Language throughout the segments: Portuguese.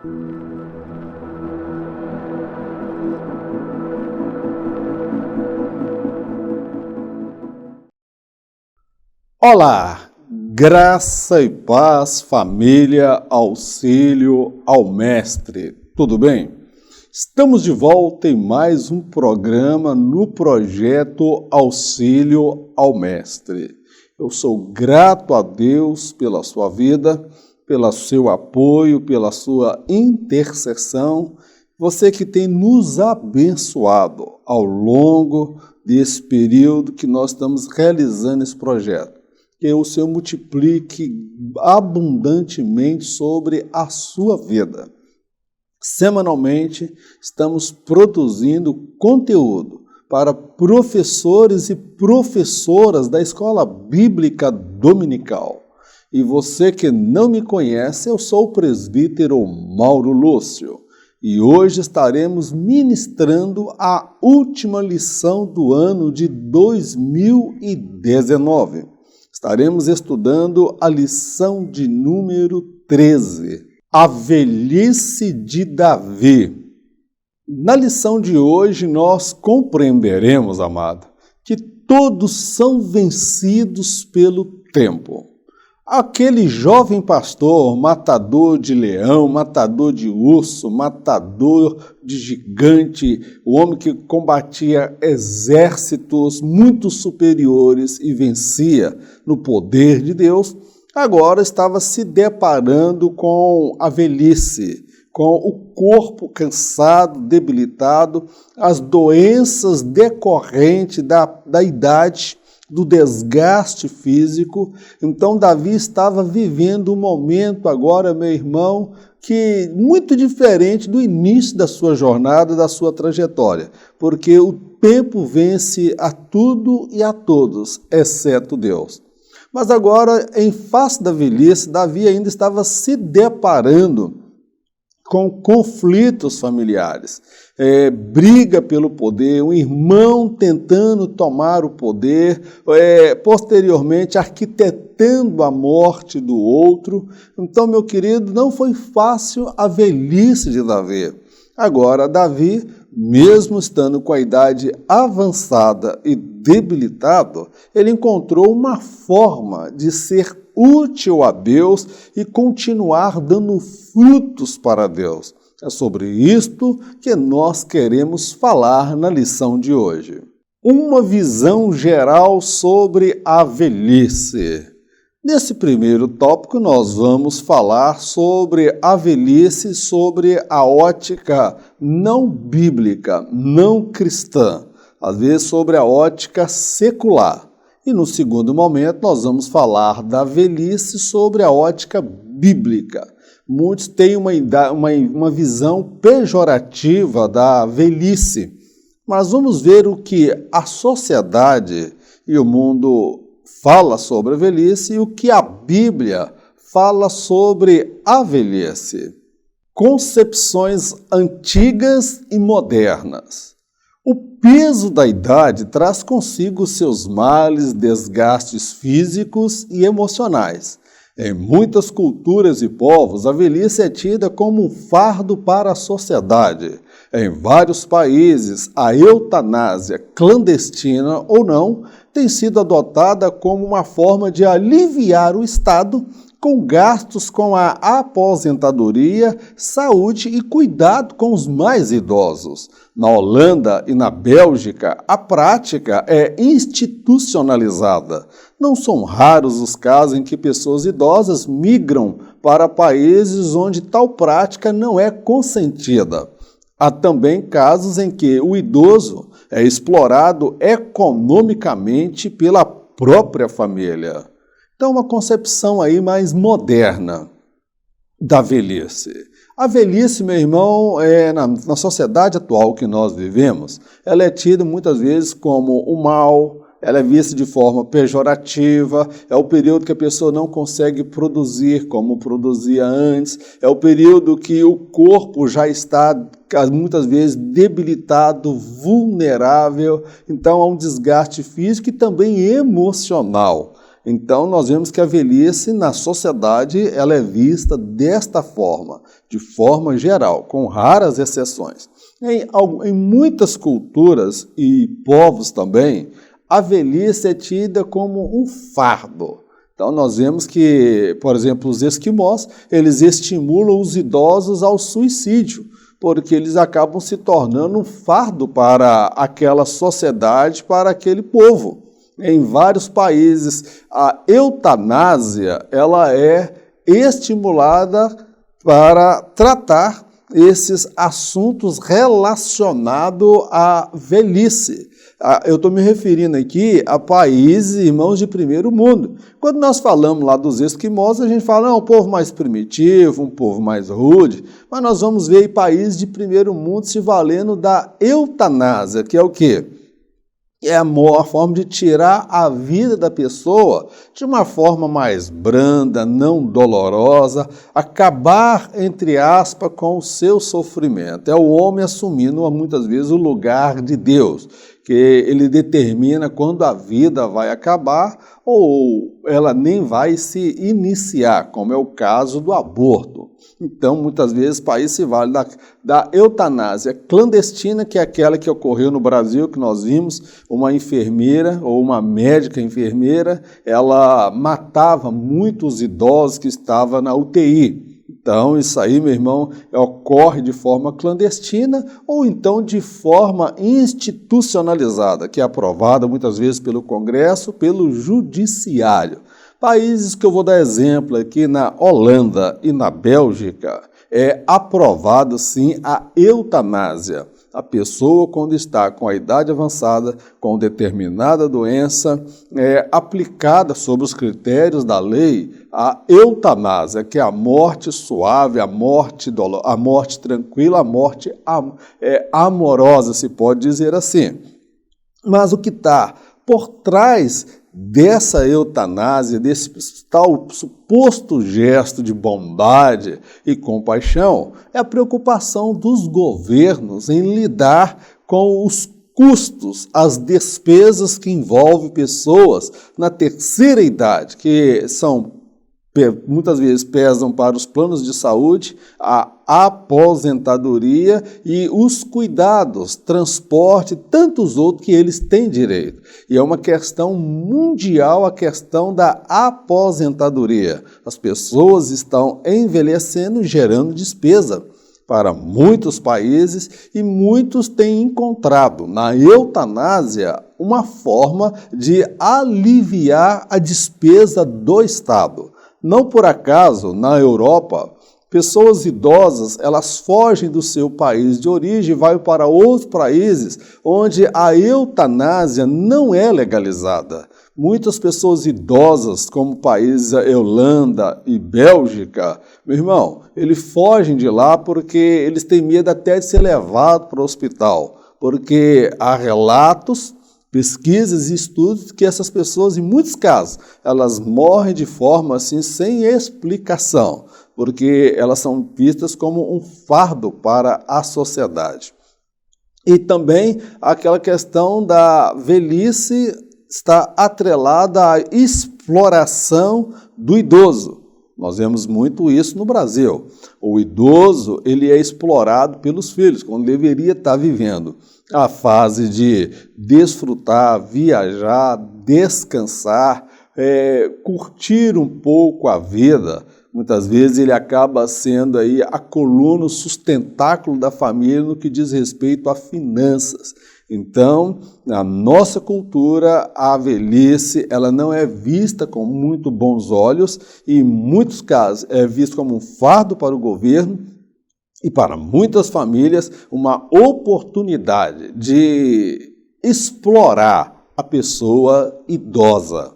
Olá, graça e paz, família, auxílio ao Mestre, tudo bem? Estamos de volta em mais um programa no projeto Auxílio ao Mestre. Eu sou grato a Deus pela sua vida, pelo seu apoio, pela sua intercessão, você que tem nos abençoado ao longo desse período que nós estamos realizando esse projeto. Que o Senhor multiplique abundantemente sobre a sua vida. Semanalmente, estamos produzindo conteúdo para professores e professoras da Escola Bíblica Dominical. E você que não me conhece, eu sou o presbítero Mauro Lúcio. E hoje estaremos ministrando a última lição do ano de 2019. Estaremos estudando a lição de número 13, a velhice de Davi. Na lição de hoje nós compreenderemos, amado, que todos são vencidos pelo tempo. Aquele jovem pastor, matador de leão, matador de urso, matador de gigante, o homem que combatia exércitos muito superiores e vencia no poder de Deus, agora estava se deparando com a velhice, com o corpo cansado, debilitado, as doenças decorrentes da idade, do desgaste físico. Então Davi estava vivendo um momento agora, meu irmão, que muito diferente do início da sua jornada, da sua trajetória, porque o tempo vence a tudo e a todos, exceto Deus. Mas agora, em face da velhice, Davi ainda estava se deparando com conflitos familiares, briga pelo poder, um irmão tentando tomar o poder, posteriormente arquitetando a morte do outro. Então, meu querido, não foi fácil a velhice de Davi. Agora, Davi, mesmo estando com a idade avançada e debilitado, ele encontrou uma forma de ser útil a Deus e continuar dando frutos para Deus. É sobre isto que nós queremos falar na lição de hoje. Uma visão geral sobre a velhice. Nesse primeiro tópico, nós vamos falar sobre a velhice, sobre a ótica não bíblica, não cristã, às vezes sobre a ótica secular. E no segundo momento, nós vamos falar da velhice sobre a ótica bíblica. Muitos têm uma visão pejorativa da velhice, mas vamos ver o que a sociedade e o mundo fala sobre a velhice e o que a Bíblia fala sobre a velhice. Concepções antigas e modernas. O peso da idade traz consigo seus males, desgastes físicos e emocionais. Em muitas culturas e povos, a velhice é tida como um fardo para a sociedade. Em vários países, a eutanásia, clandestina ou não, tem sido adotada como uma forma de aliviar o Estado com gastos com a aposentadoria, saúde e cuidado com os mais idosos. Na Holanda e na Bélgica, a prática é institucionalizada. Não são raros os casos em que pessoas idosas migram para países onde tal prática não é consentida. Há também casos em que o idoso é explorado economicamente pela própria família. Então, uma concepção aí mais moderna da velhice. A velhice, meu irmão, na sociedade atual que nós vivemos, ela é tida muitas vezes como o mal, ela é vista de forma pejorativa, é o período que a pessoa não consegue produzir como produzia antes, é o período que o corpo já está muitas vezes debilitado, vulnerável, então há um desgaste físico e também emocional. Então, nós vemos que a velhice na sociedade ela é vista desta forma, de forma geral, com raras exceções. Em muitas culturas e povos também, a velhice é tida como um fardo. Então, nós vemos que, por exemplo, os esquimós, eles estimulam os idosos ao suicídio, porque eles acabam se tornando um fardo para aquela sociedade, para aquele povo. Em vários países, a eutanásia ela é estimulada para tratar esses assuntos relacionados à velhice. Eu estou me referindo aqui a países e irmãos de primeiro mundo. Quando nós falamos lá dos esquimós, a gente fala, não, um povo mais primitivo, um povo mais rude, mas nós vamos ver aí países de primeiro mundo se valendo da eutanásia, que é o quê? É a forma de tirar a vida da pessoa de uma forma mais branda, não dolorosa, acabar, entre aspas, com o seu sofrimento. É o homem assumindo, muitas vezes, o lugar de Deus, que ele determina quando a vida vai acabar ou ela nem vai se iniciar, como é o caso do aborto. Então, muitas vezes, o país se vale da eutanásia clandestina, que é aquela que ocorreu no Brasil, que nós vimos, uma enfermeira ou uma médica enfermeira, ela matava muitos idosos que estavam na UTI. Então, isso aí, meu irmão, ocorre de forma clandestina ou então de forma institucionalizada, que é aprovada muitas vezes pelo Congresso, pelo Judiciário. Países que eu vou dar exemplo aqui, na Holanda e na Bélgica, é aprovado sim a eutanásia. A pessoa, quando está com a idade avançada, com determinada doença, é aplicada sob os critérios da lei a eutanásia, que é a morte suave, a morte tranquila, a morte amorosa, se pode dizer assim. Mas o que está por trás dessa eutanásia, desse tal suposto gesto de bondade e compaixão, é a preocupação dos governos em lidar com os custos, as despesas que envolvem pessoas na terceira idade, que muitas vezes pesam para os planos de saúde, a aposentadoria e os cuidados, transporte e tantos outros que eles têm direito. E é uma questão mundial a questão da aposentadoria. As pessoas estão envelhecendo, gerando despesa para muitos países e muitos têm encontrado na eutanásia uma forma de aliviar a despesa do Estado. Não por acaso, na Europa, pessoas idosas, elas fogem do seu país de origem e vão para outros países onde a eutanásia não é legalizada. Muitas pessoas idosas, como países Holanda e Bélgica, meu irmão, eles fogem de lá porque eles têm medo até de ser levados para o hospital, porque há relatos, pesquisas e estudos que essas pessoas, em muitos casos, elas morrem de forma assim, sem explicação, porque elas são vistas como um fardo para a sociedade. E também aquela questão da velhice está atrelada à exploração do idoso. Nós vemos muito isso no Brasil. O idoso, ele é explorado pelos filhos, quando deveria estar vivendo a fase de desfrutar, viajar, descansar, curtir um pouco a vida. Muitas vezes ele acaba sendo aí a coluna, o sustentáculo da família no que diz respeito a finanças. Então, na nossa cultura, a velhice ela não é vista com muito bons olhos e, em muitos casos, é vista como um fardo para o governo e, para muitas famílias, uma oportunidade de explorar a pessoa idosa.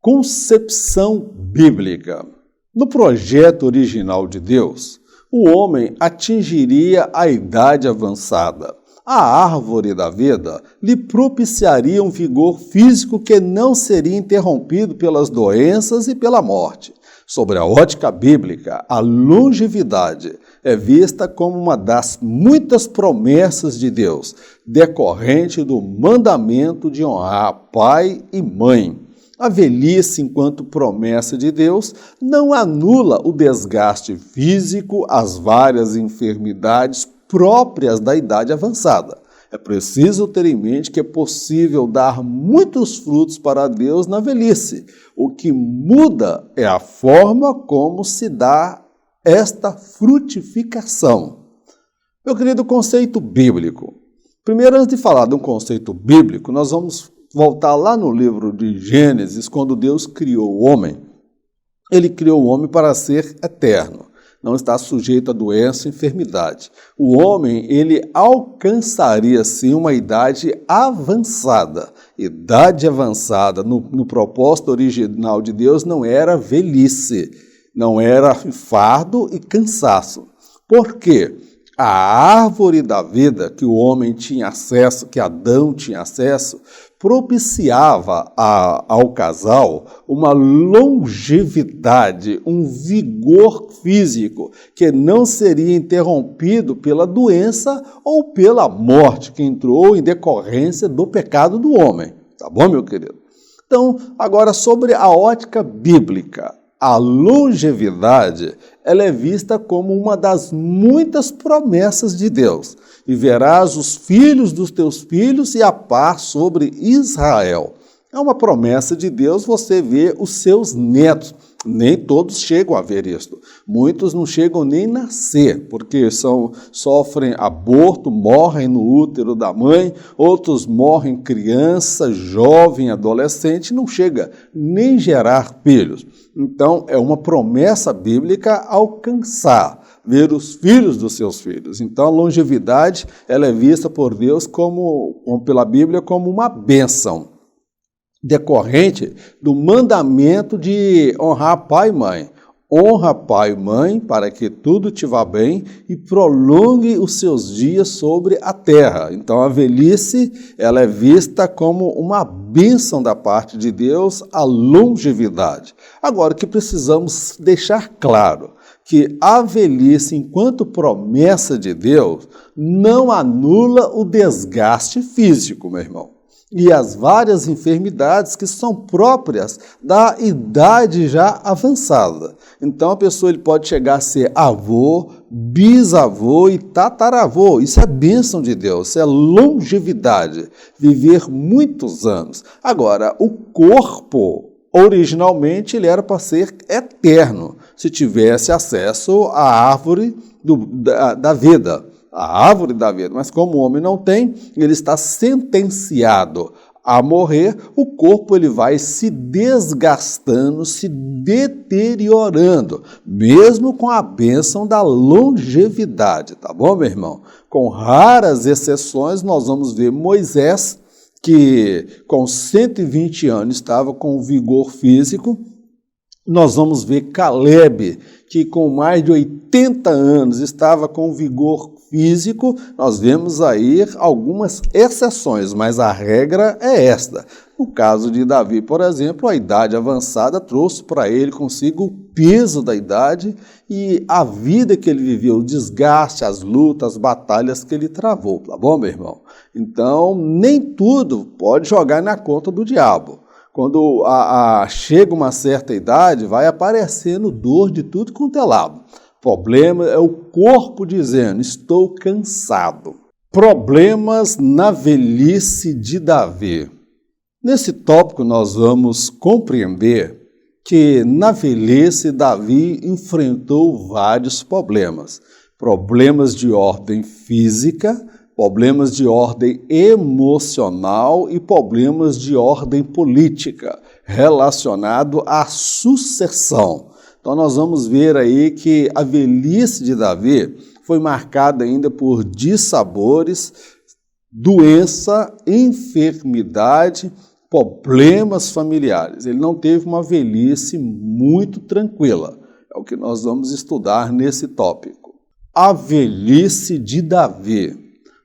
Concepção bíblica. No projeto original de Deus, o homem atingiria a idade avançada. A árvore da vida lhe propiciaria um vigor físico que não seria interrompido pelas doenças e pela morte. Sobre a ótica bíblica, a longevidade é vista como uma das muitas promessas de Deus, decorrente do mandamento de honrar pai e mãe. A velhice, enquanto promessa de Deus, não anula o desgaste físico, as várias enfermidades próprias da idade avançada. É preciso ter em mente que é possível dar muitos frutos para Deus na velhice. O que muda é a forma como se dá esta frutificação. Meu querido, conceito bíblico. Primeiro, antes de falar de um conceito bíblico, nós vamos voltar lá no livro de Gênesis, quando Deus criou o homem. Ele criou o homem para ser eterno. Não está sujeito a doença e enfermidade. O homem, ele alcançaria, sim, uma idade avançada. Idade avançada, no propósito original de Deus, não era velhice, não era fardo e cansaço. Por quê? A árvore da vida que o homem tinha acesso, que Adão tinha acesso, propiciava ao casal uma longevidade, um vigor físico que não seria interrompido pela doença ou pela morte que entrou em decorrência do pecado do homem. Tá bom, meu querido? Então, agora sobre a ótica bíblica. A longevidade, ela é vista como uma das muitas promessas de Deus. E verás os filhos dos teus filhos e a paz sobre Israel. É uma promessa de Deus, você vê os seus netos. Nem todos chegam a ver isto. Muitos não chegam nem a nascer, porque sofrem aborto, morrem no útero da mãe. Outros morrem criança, jovem, adolescente, não chega nem gerar filhos. Então, é uma promessa bíblica alcançar, ver os filhos dos seus filhos. Então, a longevidade ela é vista por Deus, pela Bíblia, como uma bênção, decorrente do mandamento de honrar pai e mãe. Honra pai e mãe para que tudo te vá bem e prolongue os seus dias sobre a terra. Então, a velhice ela é vista como uma bênção da parte de Deus, a longevidade. Agora, o que precisamos deixar claro, que a velhice, enquanto promessa de Deus, não anula o desgaste físico, meu irmão, e as várias enfermidades que são próprias da idade já avançada. Então, a pessoa ele pode chegar a ser avô, bisavô e tataravô. Isso é bênção de Deus, isso é longevidade, viver muitos anos. Agora, o corpo, originalmente, ele era para ser eterno, se tivesse acesso à árvore da vida. A árvore da vida, mas como o homem não tem, ele está sentenciado a morrer, o corpo ele vai se desgastando, se deteriorando, mesmo com a bênção da longevidade, tá bom, meu irmão? Com raras exceções, nós vamos ver Moisés, que com 120 anos estava com vigor físico. Nós vamos ver Caleb, que com mais de 80 anos estava com vigor físico. Nós vemos aí algumas exceções, mas a regra é esta. No caso de Davi, por exemplo, a idade avançada trouxe para ele consigo o peso da idade e a vida que ele viveu, o desgaste, as lutas, as batalhas que ele travou, tá bom, meu irmão? Então, nem tudo pode jogar na conta do diabo. Quando chega uma certa idade, vai aparecendo dor de tudo quanto é lado. Problema é o corpo dizendo, estou cansado. Problemas na velhice de Davi. Nesse tópico nós vamos compreender que na velhice Davi enfrentou vários problemas. Problemas de ordem física, problemas de ordem emocional e problemas de ordem política, relacionado à sucessão. Então nós vamos ver aí que a velhice de Davi foi marcada ainda por dissabores, doença, enfermidade, problemas familiares. Ele não teve uma velhice muito tranquila. É o que nós vamos estudar nesse tópico. A velhice de Davi.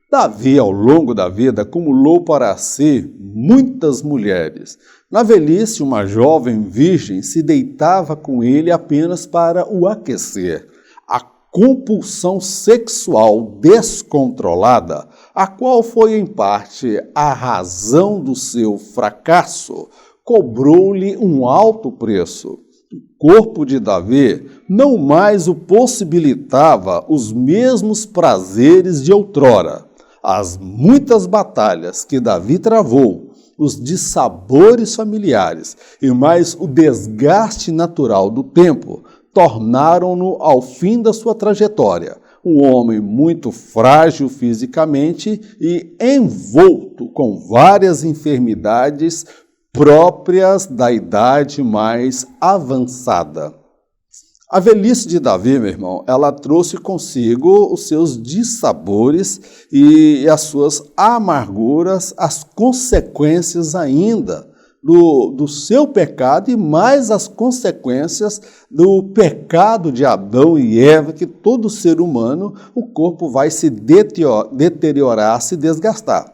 Davi, ao longo da vida, acumulou para si muitas mulheres. Na velhice, uma jovem virgem se deitava com ele apenas para o aquecer. A compulsão sexual descontrolada, a qual foi, em parte, a razão do seu fracasso, cobrou-lhe um alto preço. O corpo de Davi não mais o possibilitava os mesmos prazeres de outrora. As muitas batalhas que Davi travou, os dissabores familiares e mais o desgaste natural do tempo tornaram-no, ao fim da sua trajetória, um homem muito frágil fisicamente e envolto com várias enfermidades próprias da idade mais avançada. A velhice de Davi, meu irmão, ela trouxe consigo os seus dissabores e as suas amarguras, as consequências ainda do seu pecado e mais as consequências do pecado de Adão e Eva, que todo ser humano, o corpo vai se deteriorar, se desgastar.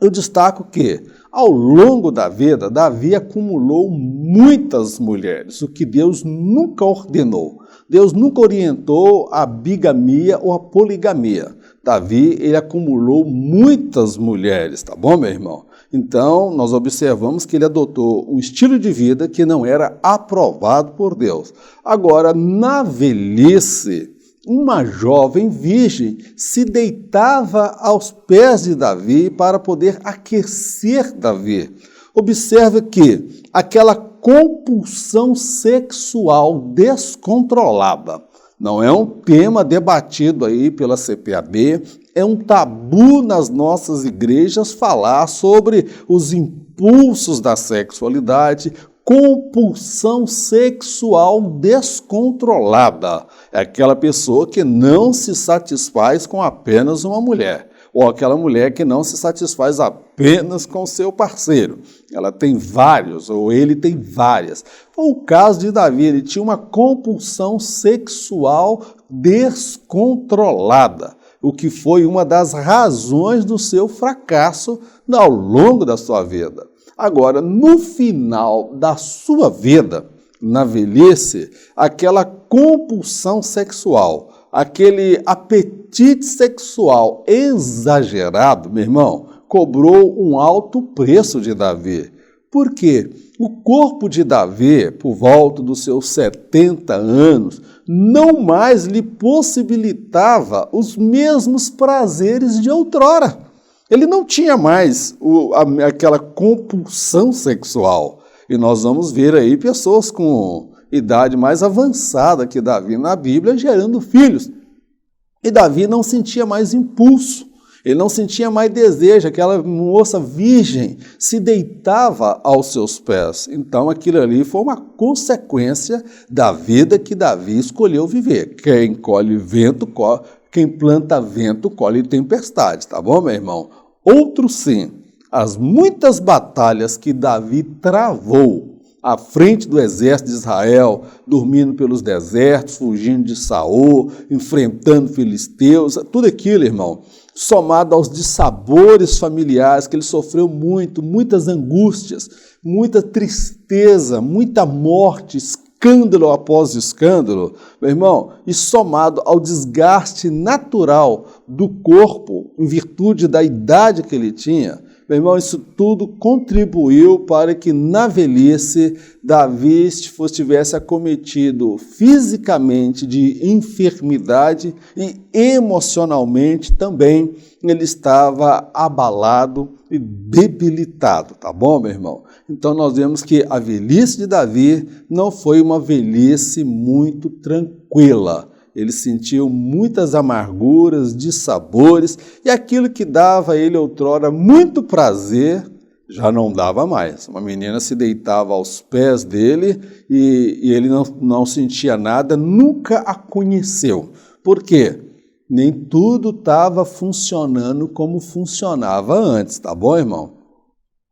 Eu destaco que, ao longo da vida, Davi acumulou muitas mulheres, o que Deus nunca ordenou. Deus nunca orientou a bigamia ou a poligamia. Davi, ele acumulou muitas mulheres, tá bom, meu irmão? Então, nós observamos que ele adotou um estilo de vida que não era aprovado por Deus. Agora, na velhice, uma jovem virgem se deitava aos pés de Davi para poder aquecer Davi. Observe que aquela compulsão sexual descontrolada não é um tema debatido aí pela CPAB, é um tabu nas nossas igrejas falar sobre os impulsos da sexualidade, compulsão sexual descontrolada. É aquela pessoa que não se satisfaz com apenas uma mulher, ou aquela mulher que não se satisfaz apenas com seu parceiro. Ela tem vários, ou ele tem várias. Foi o caso de Davi, ele tinha uma compulsão sexual descontrolada, o que foi uma das razões do seu fracasso ao longo da sua vida. Agora, no final da sua vida, na velhice, aquela compulsão sexual, aquele apetite sexual exagerado, meu irmão, cobrou um alto preço de Davi. Por quê? O corpo de Davi, por volta dos seus 70 anos, não mais lhe possibilitava os mesmos prazeres de outrora. Ele não tinha mais aquela compulsão sexual. E nós vamos ver aí pessoas com idade mais avançada que Davi na Bíblia gerando filhos. E Davi não sentia mais impulso, ele não sentia mais desejo, aquela moça virgem se deitava aos seus pés. Então aquilo ali foi uma consequência da vida que Davi escolheu viver. Quem colhe vento, quem planta vento, colhe tempestade, tá bom, meu irmão? Outro sim, as muitas batalhas que Davi travou à frente do exército de Israel, dormindo pelos desertos, fugindo de Saul, enfrentando filisteus, tudo aquilo, irmão, somado aos dissabores familiares que ele sofreu muito, muitas angústias, muita tristeza, muita morte, escândalo após escândalo, meu irmão, e somado ao desgaste natural do corpo, em virtude da idade que ele tinha, meu irmão, isso tudo contribuiu para que na velhice Davi tivesse acometido fisicamente de enfermidade e emocionalmente também ele estava abalado e debilitado, tá bom, meu irmão? Então nós vemos que a velhice de Davi não foi uma velhice muito tranquila. Ele sentiu muitas amarguras, dissabores, e aquilo que dava a ele outrora muito prazer, já não dava mais. Uma menina se deitava aos pés dele e ele não sentia nada, nunca a conheceu. Por quê? Nem tudo estava funcionando como funcionava antes, tá bom, irmão?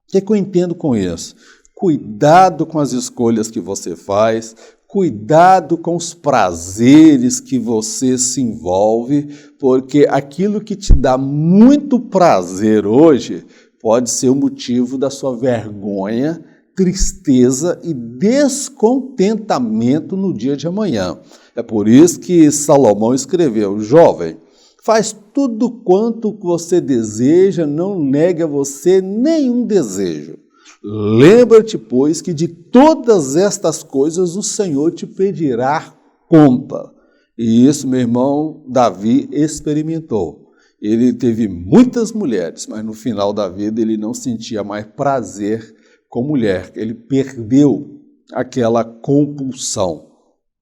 O que eu entendo com isso? Cuidado com as escolhas que você faz, cuidado com os prazeres que você se envolve, porque aquilo que te dá muito prazer hoje pode ser o motivo da sua vergonha, tristeza e descontentamento no dia de amanhã. É por isso que Salomão escreveu: jovem, faz tudo quanto você deseja, não negue a você nenhum desejo. Lembra-te, pois, que de todas estas coisas o Senhor te pedirá conta. E isso, meu irmão, Davi experimentou. Ele teve muitas mulheres, mas no final da vida ele não sentia mais prazer com mulher. Ele perdeu aquela compulsão.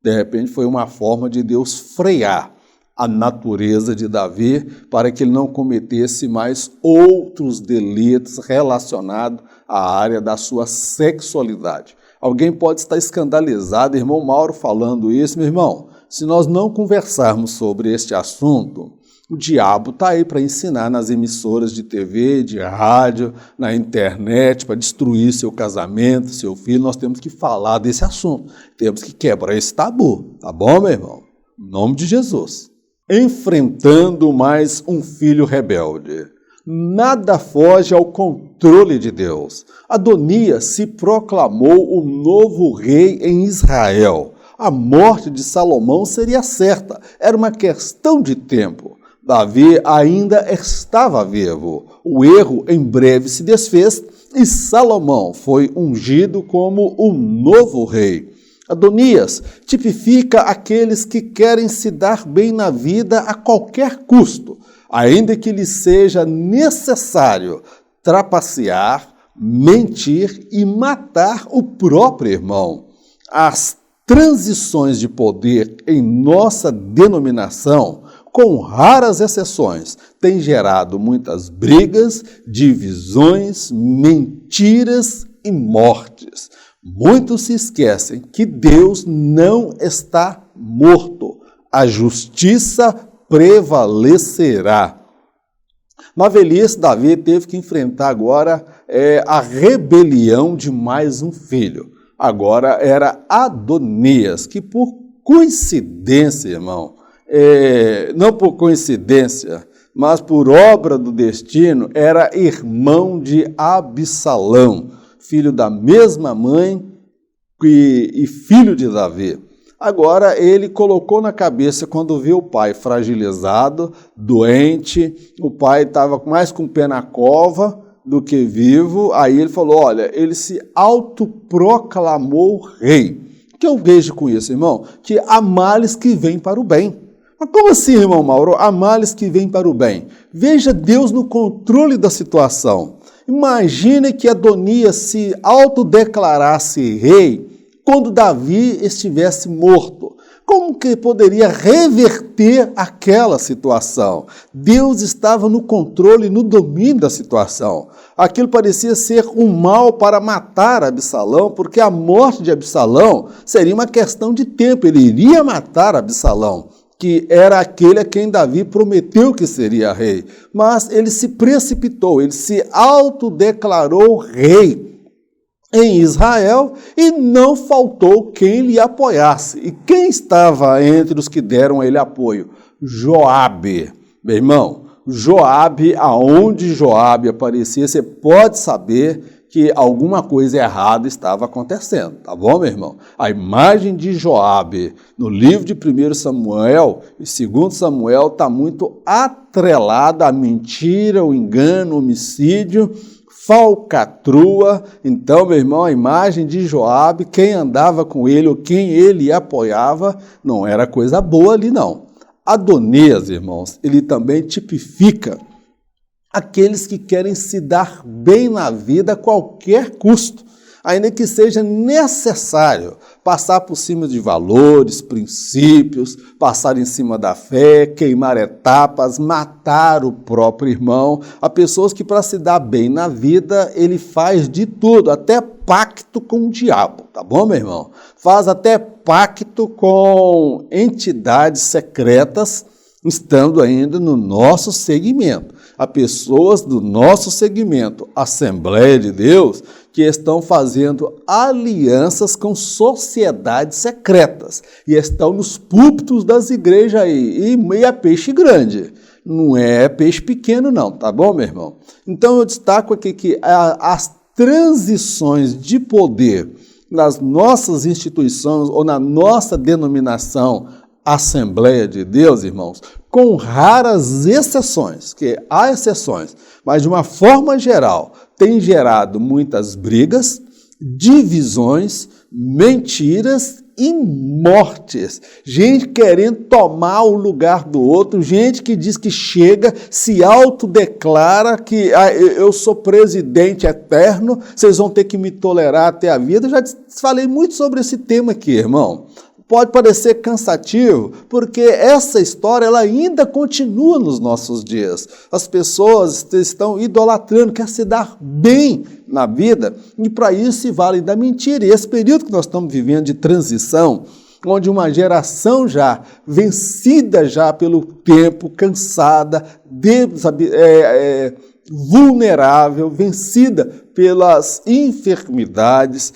De repente foi uma forma de Deus frear a natureza de Davi para que ele não cometesse mais outros delitos relacionados à área da sua sexualidade. Alguém pode estar escandalizado, irmão Mauro, falando isso. Meu irmão, se nós não conversarmos sobre este assunto, o diabo está aí para ensinar nas emissoras de TV, de rádio, na internet, para destruir seu casamento, seu filho. Nós temos que falar desse assunto. Temos que quebrar esse tabu. Tá bom, meu irmão? Em nome de Jesus. Enfrentando mais um filho rebelde. Nada foge ao controle de Deus. Adonias se proclamou o novo rei em Israel. A morte de Salomão seria certa. Era uma questão de tempo. Davi ainda estava vivo. O erro em breve se desfez e Salomão foi ungido como o novo rei. Adonias tipifica aqueles que querem se dar bem na vida a qualquer custo, ainda que lhes seja necessário trapacear, mentir e matar o próprio irmão. As transições de poder em nossa denominação, com raras exceções, têm gerado muitas brigas, divisões, mentiras e mortes. Muitos se esquecem que Deus não está morto. A justiça prevalecerá. Na velhice, Davi teve que enfrentar agora a rebelião de mais um filho. Agora era Adonias, que por coincidência, irmão, não por coincidência, mas por obra do destino, era irmão de Absalão, filho da mesma mãe e filho de Davi. Agora ele colocou na cabeça, quando viu o pai fragilizado, doente, o pai estava mais com o pé na cova do que vivo, aí ele falou, olha, ele se autoproclamou rei. O que eu vejo com isso, irmão? Que há males que vêm para o bem. Mas como assim, irmão Mauro? Há males que vêm para o bem. Veja Deus no controle da situação. Imagine que Adonias se autodeclarasse rei quando Davi estivesse morto. Como que poderia reverter aquela situação? Deus estava no controle, no domínio da situação. Aquilo parecia ser um mal para matar Absalão, porque a morte de Absalão seria uma questão de tempo. Ele iria matar Absalão, que era aquele a quem Davi prometeu que seria rei. Mas ele se precipitou, ele se autodeclarou rei em Israel e não faltou quem lhe apoiasse. E quem estava entre os que deram a ele apoio? Joabe. Meu irmão, Joabe, aonde Joabe aparecia, você pode saber que alguma coisa errada estava acontecendo, tá bom, meu irmão? A imagem de Joabe no livro de 1 Samuel e 2 Samuel está muito atrelada à mentira, ao engano, ao homicídio, falcatrua. Então, meu irmão, a imagem de Joabe, quem andava com ele ou quem ele apoiava, não era coisa boa ali, não. Adonias, irmãos, ele também tipifica aqueles que querem se dar bem na vida a qualquer custo, ainda que seja necessário passar por cima de valores, princípios, passar em cima da fé, queimar etapas, matar o próprio irmão. Há pessoas que, para se dar bem na vida, ele faz de tudo, até pacto com o diabo, tá bom, meu irmão? Faz até pacto com entidades secretas, estando ainda no nosso segmento. Há pessoas do nosso segmento, Assembleia de Deus, que estão fazendo alianças com sociedades secretas e estão nos púlpitos das igrejas aí, e é peixe grande, não é peixe pequeno não, tá bom, meu irmão? Então eu destaco aqui que as transições de poder nas nossas instituições ou na nossa denominação Assembleia de Deus, irmãos, com raras exceções, que há exceções, mas de uma forma geral, tem gerado muitas brigas, divisões, mentiras e mortes. Gente querendo tomar o lugar do outro, gente que diz que chega, se autodeclara que eu sou presidente eterno, vocês vão ter que me tolerar até a vida. Eu já falei muito sobre esse tema aqui, irmão. Pode parecer cansativo, porque essa história ela ainda continua nos nossos dias. As pessoas estão idolatrando, querem se dar bem na vida, e para isso se valem da mentira. E esse período que nós estamos vivendo de transição, onde uma geração já vencida já pelo tempo, cansada, vulnerável, vencida pelas enfermidades,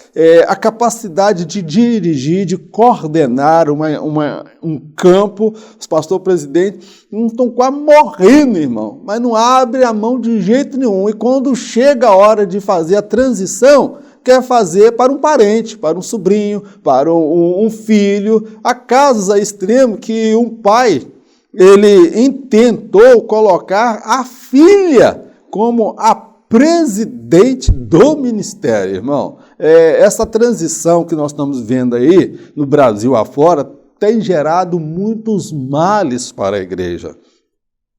a capacidade de dirigir, de coordenar um campo. Os pastores presidentes não estão quase morrendo, irmão, mas não abre a mão de jeito nenhum. E quando chega a hora de fazer a transição, quer fazer para um parente, para um sobrinho, para um filho. Há casos a extremo que um pai, ele intentou colocar a filha como a presidente do ministério, irmão. Essa transição que nós estamos vendo aí no Brasil afora tem gerado muitos males para a igreja.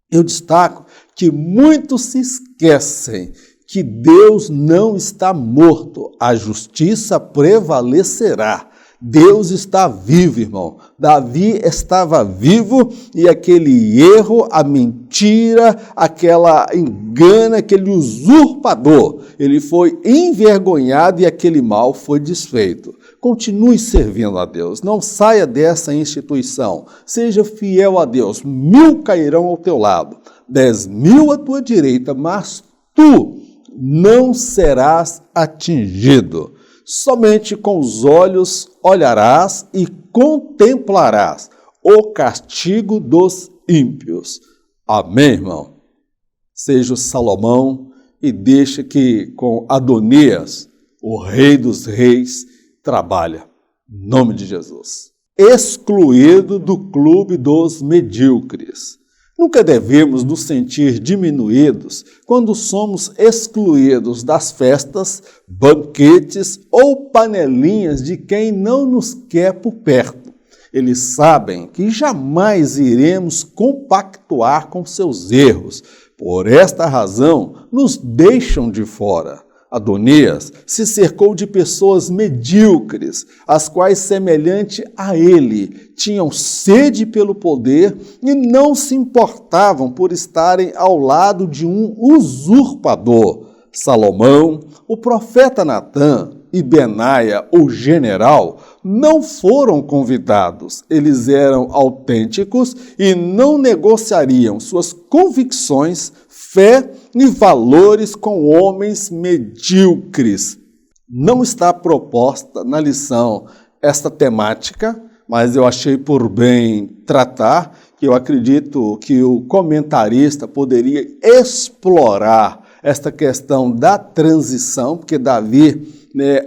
Eu destaco que muitos se esquecem que Deus não está morto, a justiça prevalecerá. Deus está vivo, irmão. Davi estava vivo e aquele erro, a mentira, aquela engana, aquele usurpador, ele foi envergonhado e aquele mal foi desfeito. Continue servindo a Deus, não saia dessa instituição, seja fiel a Deus. 1000 cairão ao teu lado, 10.000 à tua direita, mas tu não serás atingido. Somente com os olhos olharás e contemplarás o castigo dos ímpios. Amém, irmão? Seja o Salomão e deixa que com Adonias, o rei dos reis, trabalha. Em nome de Jesus. Excluído do clube dos medíocres. Nunca devemos nos sentir diminuídos quando somos excluídos das festas, banquetes ou panelinhas de quem não nos quer por perto. Eles sabem que jamais iremos compactuar com seus erros. Por esta razão, nos deixam de fora. Adonias se cercou de pessoas medíocres, as quais, semelhante a ele, tinham sede pelo poder e não se importavam por estarem ao lado de um usurpador. Salomão, o profeta Natã e Benaia, o general, não foram convidados. Eles eram autênticos e não negociariam suas convicções, fé e valores com homens medíocres. Não está proposta na lição esta temática, mas eu achei por bem tratar, que eu acredito que o comentarista poderia explorar esta questão da transição, porque Davi,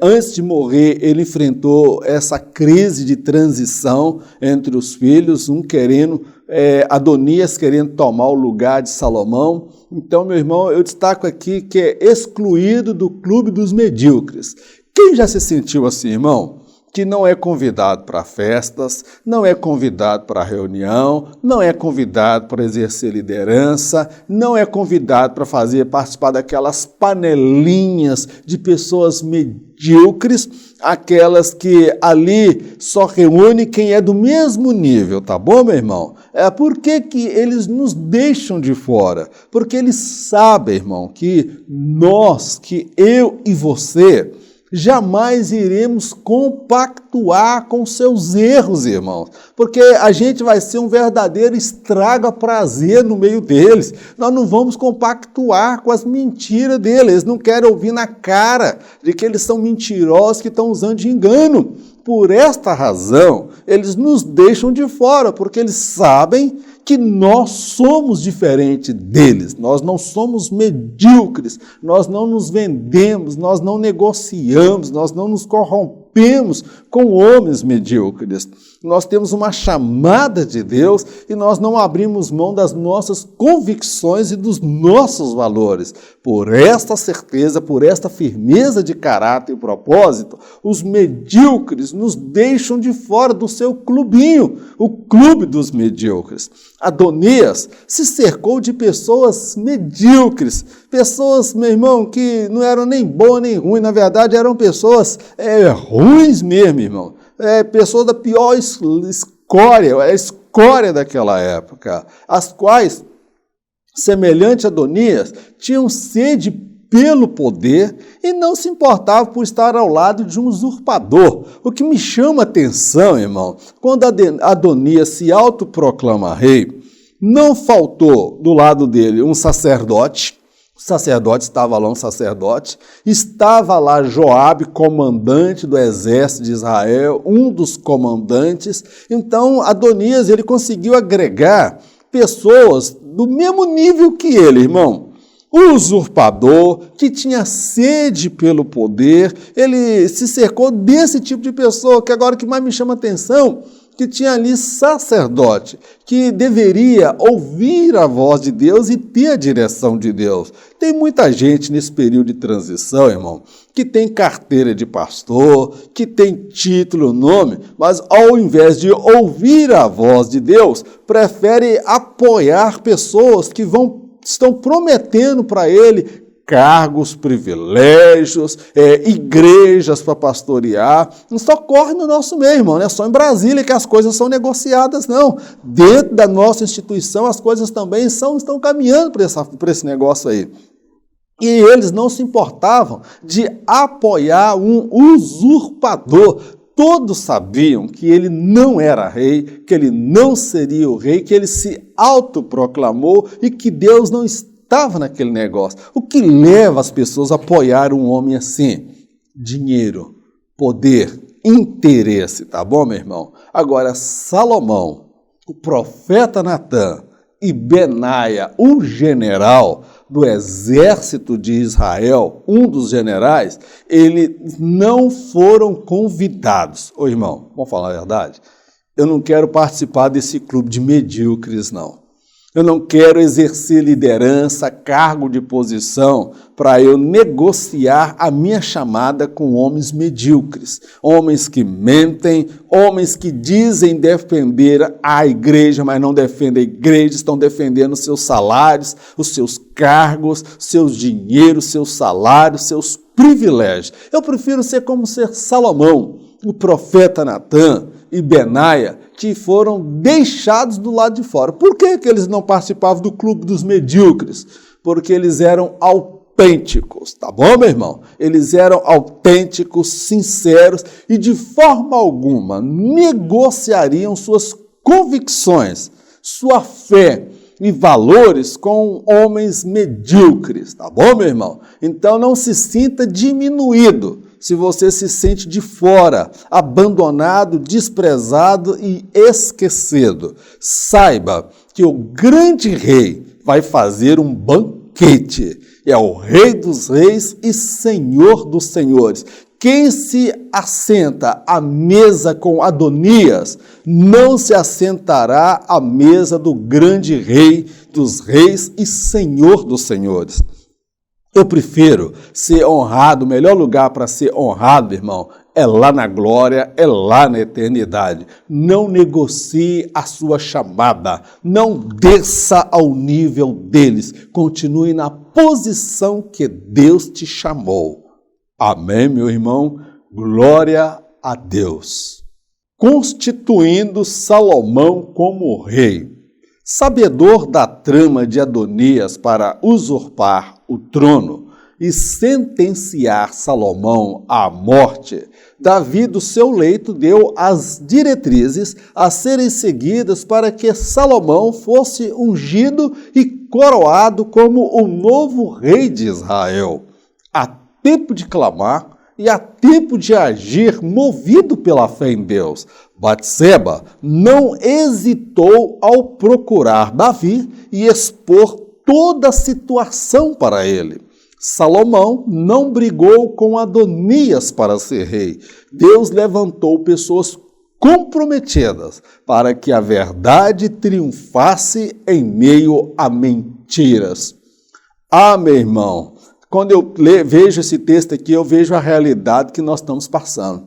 antes de morrer, ele enfrentou essa crise de transição entre os filhos, um querendo, Adonias querendo tomar o lugar de Salomão. Então, meu irmão, eu destaco aqui que é excluído do clube dos medíocres. Quem já se sentiu assim, irmão? Que não é convidado para festas, não é convidado para reunião, não é convidado para exercer liderança, não é convidado para participar daquelas panelinhas de pessoas medíocres, aquelas que ali só reúne quem é do mesmo nível, tá bom, meu irmão? Por que que eles nos deixam de fora? Porque eles sabem, irmão, que nós, que eu e você, jamais iremos compactuar com seus erros, irmãos, porque a gente vai ser um verdadeiro estraga-prazer no meio deles. Nós não vamos compactuar com as mentiras deles. Eles não querem ouvir na cara de que eles são mentirosos, que estão usando de engano. Por esta razão, eles nos deixam de fora, porque eles sabem que nós somos diferentes deles, nós não somos medíocres, nós não nos vendemos, nós não negociamos, nós não nos corrompemos com homens medíocres. Nós temos uma chamada de Deus e nós não abrimos mão das nossas convicções e dos nossos valores. Por esta certeza, por esta firmeza de caráter e propósito, os medíocres nos deixam de fora do seu clubinho, o clube dos medíocres. Adonias se cercou de pessoas medíocres, pessoas, meu irmão, que não eram nem boas nem ruins, na verdade eram pessoas ruins mesmo, irmão. Pessoas da pior escória, a escória daquela época, as quais, semelhante a Adonias, tinham sede pelo poder e não se importavam por estar ao lado de um usurpador. O que me chama a atenção, irmão, quando Adonias se autoproclama rei, não faltou do lado dele um sacerdote. O sacerdote estava lá, estava lá Joabe, comandante do exército de Israel, um dos comandantes. Então, Adonias, ele conseguiu agregar pessoas do mesmo nível que ele, irmão. O usurpador, que tinha sede pelo poder, ele se cercou desse tipo de pessoa, que agora o que mais me chama a atenção, que tinha ali sacerdote, que deveria ouvir a voz de Deus e ter a direção de Deus. Tem muita gente nesse período de transição, irmão, que tem carteira de pastor, que tem título, nome, mas ao invés de ouvir a voz de Deus, prefere apoiar pessoas que estão prometendo para ele cargos, privilégios, igrejas para pastorear. Não só ocorre no nosso meio, irmão, não é só em Brasília que as coisas são negociadas, não. Dentro da nossa instituição, as coisas também estão caminhando para esse negócio aí. E eles não se importavam de apoiar um usurpador. Todos sabiam que ele não era rei, que ele não seria o rei, que ele se autoproclamou e que Deus não estava naquele negócio. O que leva as pessoas a apoiar um homem assim? Dinheiro, poder, interesse, tá bom, meu irmão? Agora, Salomão, o profeta Natã e Benaia, o general do exército de Israel, um dos generais, eles não foram convidados. Ô irmão, vamos falar a verdade? Eu não quero participar desse clube de medíocres, não. Eu não quero exercer liderança, cargo de posição, para eu negociar a minha chamada com homens medíocres, homens que mentem, homens que dizem defender a igreja, mas não defendem a igreja, estão defendendo seus salários, os seus cargos, seus dinheiros, seus salários, seus privilégios. Eu prefiro ser como ser Salomão, o profeta Natã e Benaia, que foram deixados do lado de fora. Por que eles não participavam do clube dos medíocres? Porque eles eram autênticos, tá bom, meu irmão? Eles eram autênticos, sinceros e de forma alguma negociariam suas convicções, sua fé e valores com homens medíocres, tá bom, meu irmão? Então não se sinta diminuído se você se sente de fora, abandonado, desprezado e esquecido. Saiba que o grande rei vai fazer um banquete. É o Rei dos Reis e Senhor dos Senhores. Quem se assenta à mesa com Adonias, não se assentará à mesa do grande Rei dos Reis e Senhor dos Senhores. Eu prefiro ser honrado, o melhor lugar para ser honrado, irmão, é lá na glória, é lá na eternidade. Não negocie a sua chamada, não desça ao nível deles, continue na posição que Deus te chamou. Amém, meu irmão? Glória a Deus. Constituindo Salomão como rei. Sabedor da trama de Adonias para usurpar o trono e sentenciar Salomão à morte, Davi, do seu leito, deu as diretrizes a serem seguidas para que Salomão fosse ungido e coroado como o novo rei de Israel. Há tempo de clamar e há tempo de agir movido pela fé em Deus. Batseba não hesitou ao procurar Davi e expor toda a situação para ele. Salomão não brigou com Adonias para ser rei. Deus levantou pessoas comprometidas para que a verdade triunfasse em meio a mentiras. Ah, meu irmão, quando eu vejo esse texto aqui, eu vejo a realidade que nós estamos passando.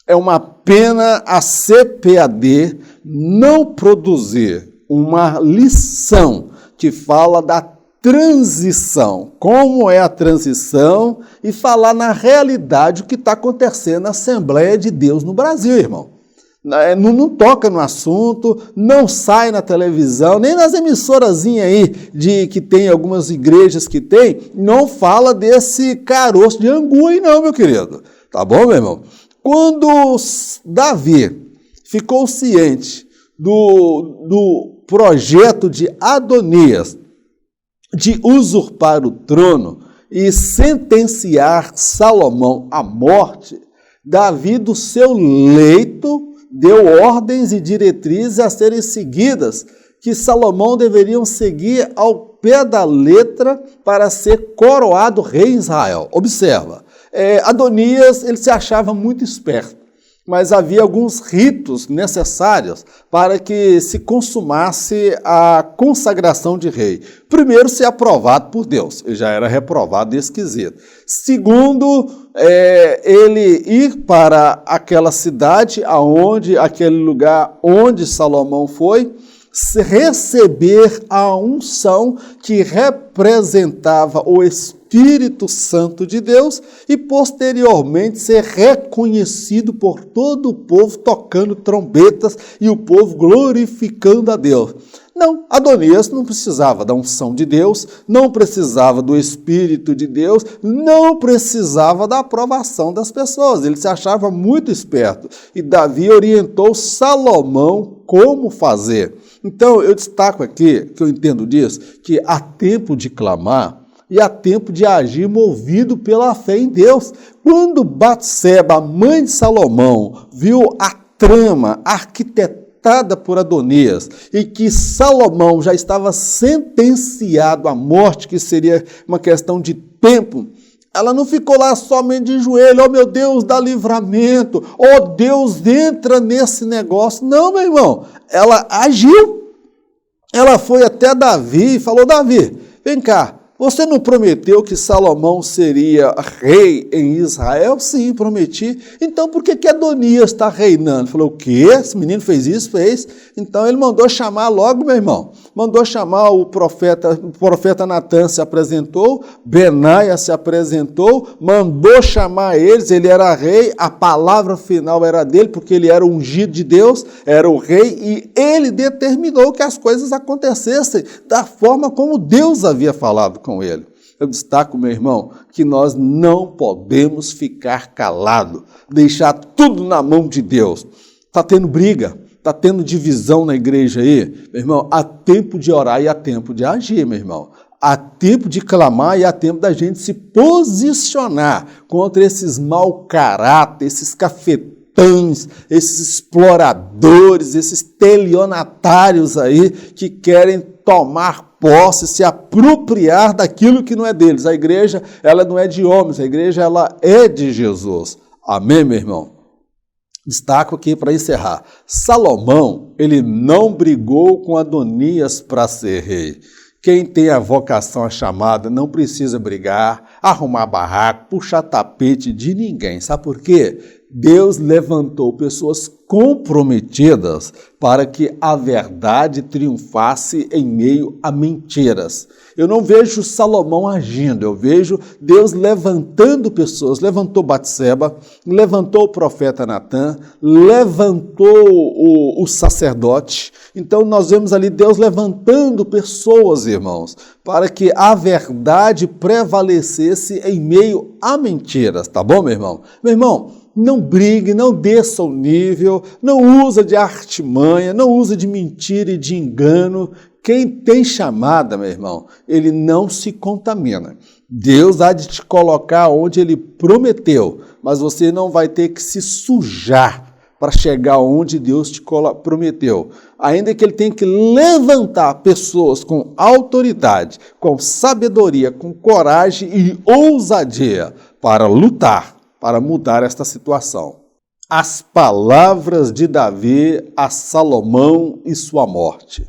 É uma pena a CPAD não produzir uma lição que fala da transição, como é a transição, e falar na realidade o que está acontecendo na Assembleia de Deus no Brasil, irmão. Não toca no assunto, não sai na televisão, nem nas emissorazinhas aí, que tem algumas igrejas que tem, não fala desse caroço de angu aí não, meu querido. Tá bom, meu irmão? Quando Davi ficou ciente do projeto de Adonias, de usurpar o trono e sentenciar Salomão à morte, Davi, do seu leito, deu ordens e diretrizes a serem seguidas, que Salomão deveriam seguir ao pé da letra para ser coroado rei em Israel. Observa, Adonias, ele se achava muito esperto, mas havia alguns ritos necessários para que se consumasse a consagração de rei. Primeiro, ser aprovado por Deus. Ele já era reprovado nesse quesito. Segundo, ele ir para aquela cidade, aquele lugar onde Salomão foi, receber a unção que representava o Espírito Santo de Deus e, posteriormente, ser reconhecido por todo o povo tocando trombetas e o povo glorificando a Deus. Não, Adonias não precisava da unção de Deus, não precisava do Espírito de Deus, não precisava da aprovação das pessoas. Ele se achava muito esperto e Davi orientou Salomão como fazer. Então, eu destaco aqui, que eu entendo disso, que há tempo de clamar e há tempo de agir movido pela fé em Deus. Quando Batseba, a mãe de Salomão, viu a trama arquitetada por Adonias e que Salomão já estava sentenciado à morte, que seria uma questão de tempo, ela não ficou lá somente de joelho, oh meu Deus, dá livramento, oh Deus, entra nesse negócio. Não, meu irmão, ela agiu. Ela foi até Davi e falou, Davi, vem cá, você não prometeu que Salomão seria rei em Israel? Sim, prometi. Então, por que Adonias está reinando? Falou, o quê? Esse menino fez isso? Fez. Então, ele mandou chamar logo, meu irmão. Mandou chamar o profeta Natan se apresentou, Benaia se apresentou, mandou chamar eles, ele era rei, a palavra final era dele, porque ele era ungido de Deus, era o rei, e ele determinou que as coisas acontecessem da forma como Deus havia falado com ele. Eu destaco, meu irmão, que nós não podemos ficar calados, deixar tudo na mão de Deus. Está tendo briga, está tendo divisão na igreja aí, meu irmão, há tempo de orar e há tempo de agir, meu irmão. Há tempo de clamar e há tempo da gente se posicionar contra esses mau caráter, esses cafetões, esses exploradores, esses telionatários aí que querem tomar posse, se apropriar daquilo que não é deles. A igreja, ela não é de homens, a igreja, ela é de Jesus. Amém, meu irmão? Destaco aqui para encerrar. Salomão, ele não brigou com Adonias para ser rei. Quem tem a vocação, a chamada, não precisa brigar, arrumar barraco, puxar tapete de ninguém. Sabe por quê? Deus levantou pessoas comprometidas para que a verdade triunfasse em meio a mentiras. Eu não vejo Salomão agindo, eu vejo Deus levantando pessoas, levantou Batseba, levantou o profeta Natan, levantou o sacerdote. Então nós vemos ali Deus levantando pessoas, irmãos, para que a verdade prevalecesse em meio a mentiras, tá bom, meu irmão? Meu irmão, não brigue, não desça o nível, não usa de artimanha, não usa de mentira e de engano. Quem tem chamada, meu irmão, ele não se contamina. Deus há de te colocar onde ele prometeu, mas você não vai ter que se sujar para chegar onde Deus te prometeu. Ainda que ele tenha que levantar pessoas com autoridade, com sabedoria, com coragem e ousadia para lutar, para mudar esta situação. As palavras de Davi a Salomão e sua morte.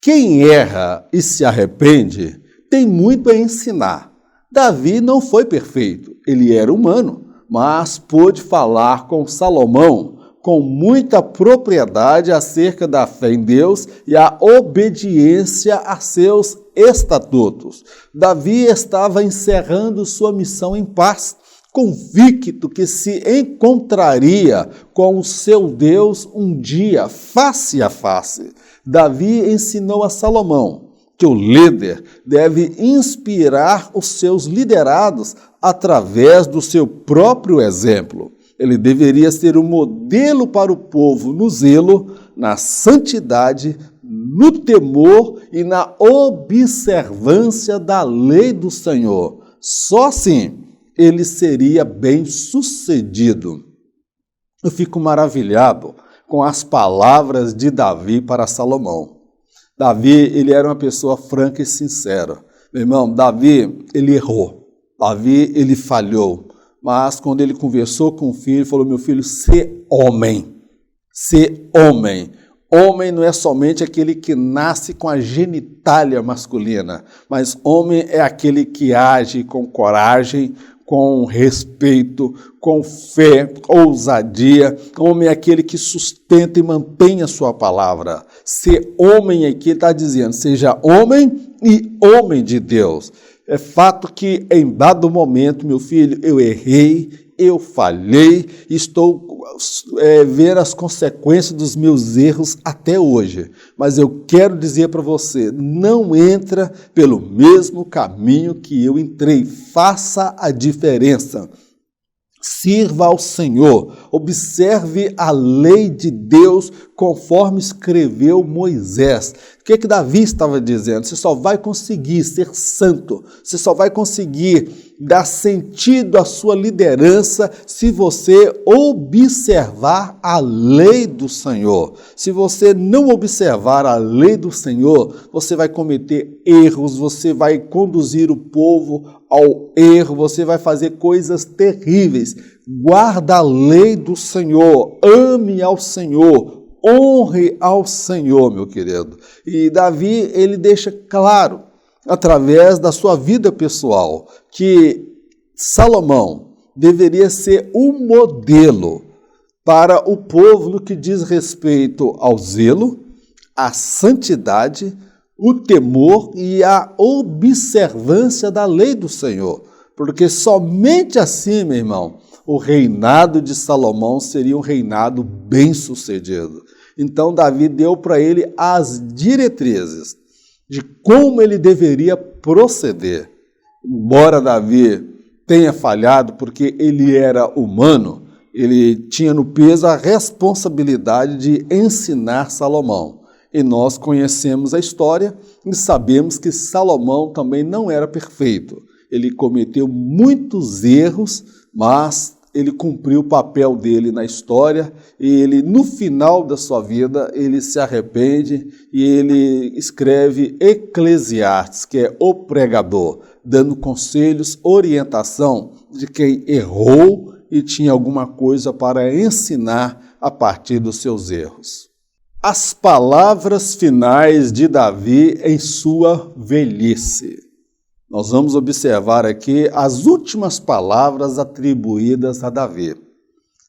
Quem erra e se arrepende tem muito a ensinar. Davi não foi perfeito, ele era humano, mas pôde falar com Salomão com muita propriedade acerca da fé em Deus e a obediência a seus estatutos. Davi estava encerrando sua missão em paz, convicto que se encontraria com o seu Deus um dia, face a face. Davi ensinou a Salomão que o líder deve inspirar os seus liderados através do seu próprio exemplo. Ele deveria ser um modelo para o povo no zelo, na santidade, no temor e na observância da lei do Senhor. Só assim ele seria bem-sucedido. Eu fico maravilhado com as palavras de Davi para Salomão. Davi, ele era uma pessoa franca e sincera. Meu irmão, Davi, ele errou. Davi, ele falhou. Mas quando ele conversou com o filho, ele falou: meu filho, sê homem. Sê homem. Homem não é somente aquele que nasce com a genitália masculina, mas homem é aquele que age com coragem, com respeito, com fé, ousadia. Homem é aquele que sustenta e mantém a sua palavra. Ser homem aqui está dizendo, seja homem e homem de Deus. É fato que em dado momento, meu filho, eu errei, eu falhei, estou vendo as consequências dos meus erros até hoje. Mas eu quero dizer para você, não entra pelo mesmo caminho que eu entrei. Faça a diferença. Sirva ao Senhor, observe a lei de Deus conforme escreveu Moisés. O que Davi estava dizendo? Você só vai conseguir ser santo, você só vai conseguir dar sentido à sua liderança se você observar a lei do Senhor. Se você não observar a lei do Senhor, você vai cometer erros, você vai conduzir o povo ao erro, você vai fazer coisas terríveis. Guarda a lei do Senhor, ame ao Senhor, honre ao Senhor, meu querido. E Davi, ele deixa claro, através da sua vida pessoal, que Salomão deveria ser um modelo para o povo no que diz respeito ao zelo, à santidade, o temor e a observância da lei do Senhor. Porque somente assim, meu irmão, o reinado de Salomão seria um reinado bem-sucedido. Então, Davi deu para ele as diretrizes de como ele deveria proceder. Embora Davi tenha falhado, porque ele era humano, ele tinha no peso a responsabilidade de ensinar Salomão. E nós conhecemos a história e sabemos que Salomão também não era perfeito. Ele cometeu muitos erros, mas ele cumpriu o papel dele na história e ele, no final da sua vida, ele se arrepende e ele escreve Eclesiastes, que é o pregador, dando conselhos, orientação de quem errou e tinha alguma coisa para ensinar a partir dos seus erros. As palavras finais de Davi em sua velhice. Nós vamos observar aqui as últimas palavras atribuídas a Davi.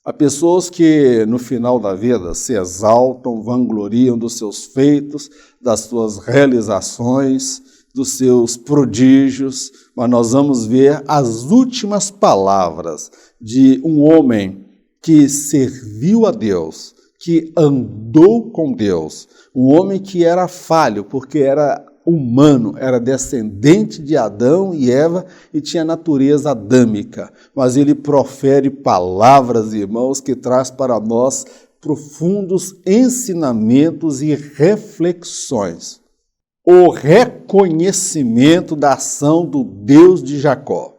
Há pessoas que no final da vida se exaltam, vangloriam dos seus feitos, das suas realizações, dos seus prodígios, mas nós vamos ver as últimas palavras de um homem que serviu a Deus, que andou com Deus, um homem que era falho, porque era humano, era descendente de Adão e Eva e tinha natureza adâmica, mas ele profere palavras, irmãos, que traz para nós profundos ensinamentos e reflexões. O reconhecimento da ação do Deus de Jacó.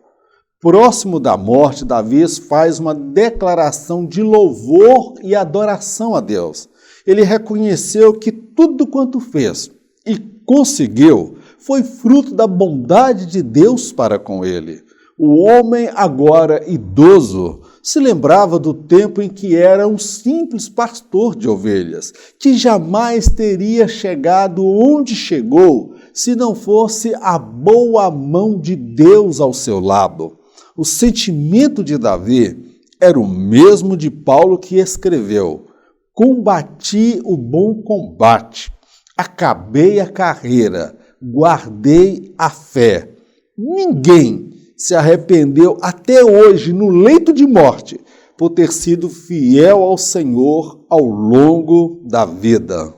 Próximo da morte, Davi faz uma declaração de louvor e adoração a Deus. Ele reconheceu que tudo quanto fez e conseguiu foi fruto da bondade de Deus para com ele. O homem, agora idoso, se lembrava do tempo em que era um simples pastor de ovelhas, que jamais teria chegado onde chegou se não fosse a boa mão de Deus ao seu lado. O sentimento de Davi era o mesmo de Paulo, que escreveu: combati o bom combate, acabei a carreira, guardei a fé. Ninguém se arrependeu até hoje, no leito de morte, por ter sido fiel ao Senhor ao longo da vida.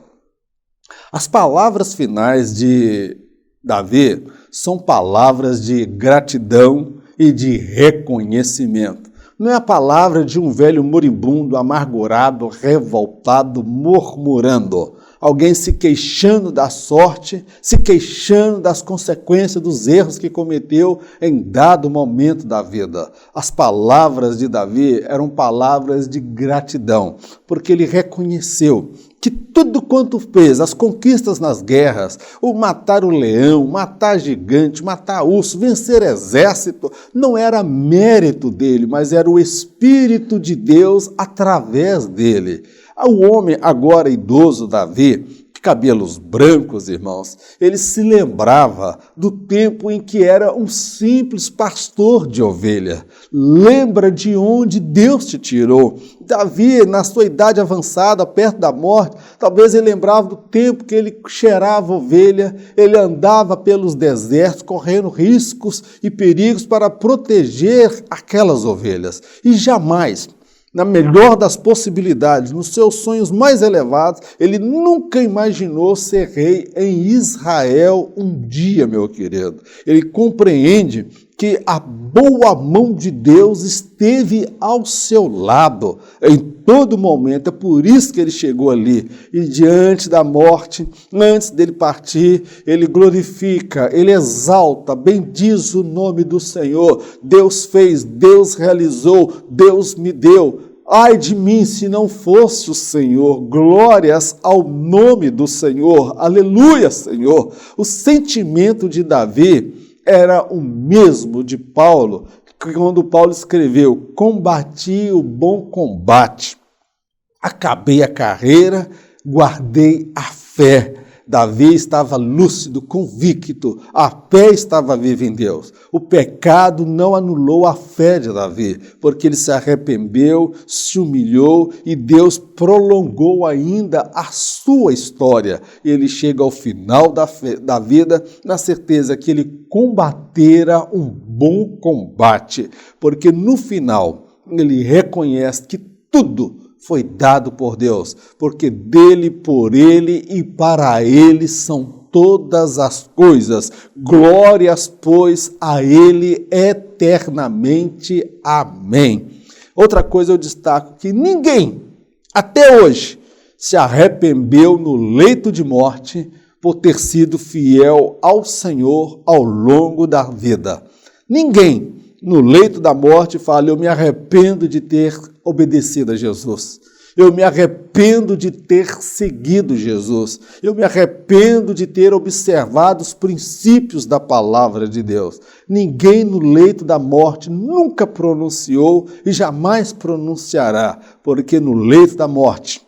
As palavras finais de Davi são palavras de gratidão e de reconhecimento. Não é a palavra de um velho moribundo, amargurado, revoltado, murmurando. Alguém se queixando da sorte, se queixando das consequências dos erros que cometeu em dado momento da vida. As palavras de Davi eram palavras de gratidão, porque ele reconheceu que tudo quanto fez, as conquistas nas guerras, o matar o leão, matar gigante, matar urso, vencer exército, não era mérito dele, mas era o Espírito de Deus através dele. O homem agora idoso, Davi, de cabelos brancos, irmãos, ele se lembrava do tempo em que era um simples pastor de ovelha. Lembra de onde Deus te tirou. Davi, na sua idade avançada, perto da morte, talvez ele lembrava do tempo que ele cheirava ovelha, ele andava pelos desertos, correndo riscos e perigos para proteger aquelas ovelhas. E jamais, na melhor das possibilidades, nos seus sonhos mais elevados, ele nunca imaginou ser rei em Israel um dia, meu querido. Ele compreende que a boa mão de Deus esteve ao seu lado em todo momento. É por isso que ele chegou ali. E diante da morte, antes dele partir, ele glorifica, ele exalta, bendiz o nome do Senhor. Deus fez, Deus realizou, Deus me deu. Ai de mim se não fosse o Senhor, glórias ao nome do Senhor, aleluia, Senhor. O sentimento de Davi era o mesmo de Paulo, quando Paulo escreveu: combati o bom combate, acabei a carreira, guardei a fé. Davi estava lúcido, convicto, a fé estava viva em Deus. O pecado não anulou a fé de Davi, porque ele se arrependeu, se humilhou e Deus prolongou ainda a sua história. Ele chega ao final da vida na certeza que ele combatera um bom combate, porque no final ele reconhece que tudo foi dado por Deus, porque dele, por ele e para ele são todas as coisas. Glórias, pois, a ele eternamente. Amém. Outra coisa eu destaco, que ninguém, até hoje, se arrependeu no leito de morte por ter sido fiel ao Senhor ao longo da vida. Ninguém no leito da morte fala: eu me arrependo de ter obedecido a Jesus. Eu me arrependo de ter seguido Jesus. Eu me arrependo de ter observado os princípios da palavra de Deus. Ninguém no leito da morte nunca pronunciou e jamais pronunciará, porque no leito da morte